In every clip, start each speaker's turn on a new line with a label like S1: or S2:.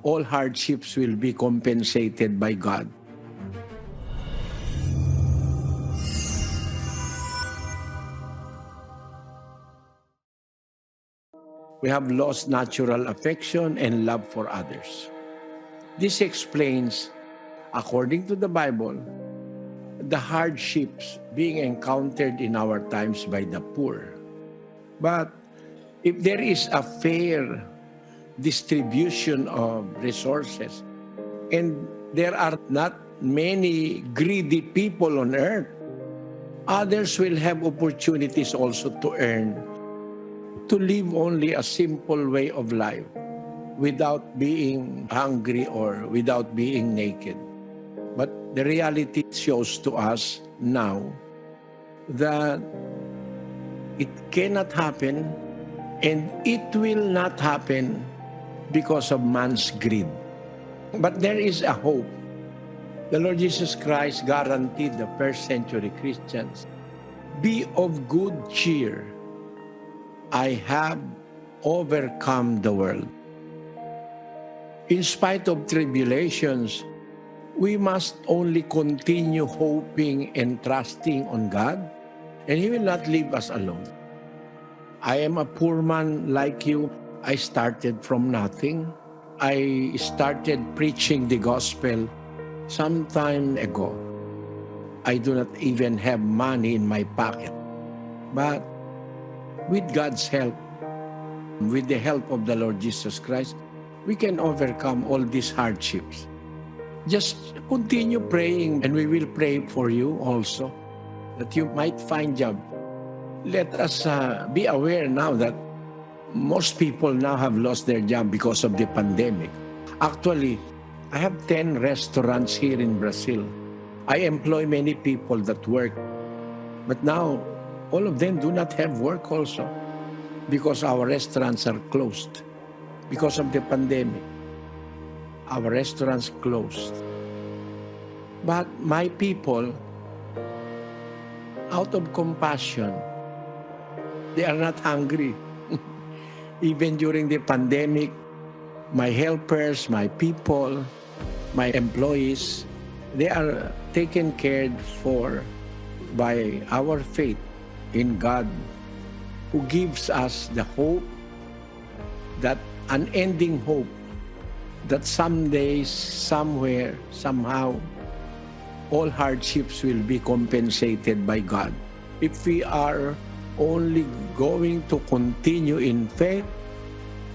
S1: all hardships will be compensated by God. We have lost natural affection and love for others. This explains, according to the Bible, the hardships being encountered in our times by the poor. But if there is a fair distribution of resources, and there are not many greedy people on earth, others will have opportunities also to earn, to live only a simple way of life without being hungry or without being naked. But the reality shows to us now that it cannot happen, and it will not happen because of man's greed. But there is a hope. The Lord Jesus Christ guaranteed the first century Christians, "Be of good cheer. I have overcome the world." In spite of tribulations, we must only continue hoping and trusting on God, and He will not leave us alone. I am a poor man like you. I started from nothing. I started preaching the gospel some time ago. I do not even have money in my pocket. But with God's help, with the help of the Lord Jesus Christ, we can overcome all these hardships. Just continue praying, and we will pray for you also that you might find job. Let us be aware now that most people now have lost their job because of the pandemic. Actually, I have 10 restaurants here in Brazil. I employ many people that work. But now, all of them do not have work also because our restaurants are closed because of the pandemic. Our restaurants closed. But my people, out of compassion, they are not hungry. Even during the pandemic, my helpers, my people, my employees, they are taken care for by our faith in God, who gives us the hope, that unending hope, that someday, somewhere, somehow, all hardships will be compensated by God. If we are only going to continue in faith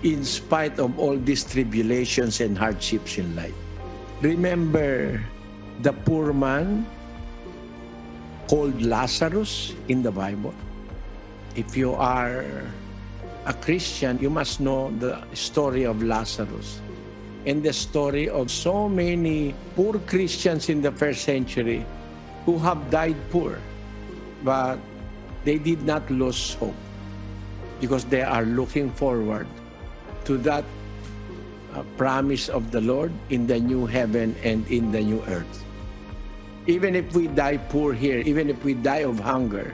S1: in spite of all these tribulations and hardships in life. Remember the poor man called Lazarus in the Bible? If you are a Christian, you must know the story of Lazarus and the story of so many poor Christians in the first century who have died poor, but they did not lose hope because they are looking forward to that promise of the Lord in the new heaven and in the new earth. Even if we die poor here, even if we die of hunger,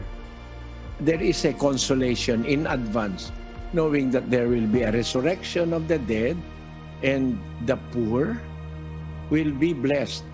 S1: there is a consolation in advance, knowing that there will be a resurrection of the dead and the poor will be blessed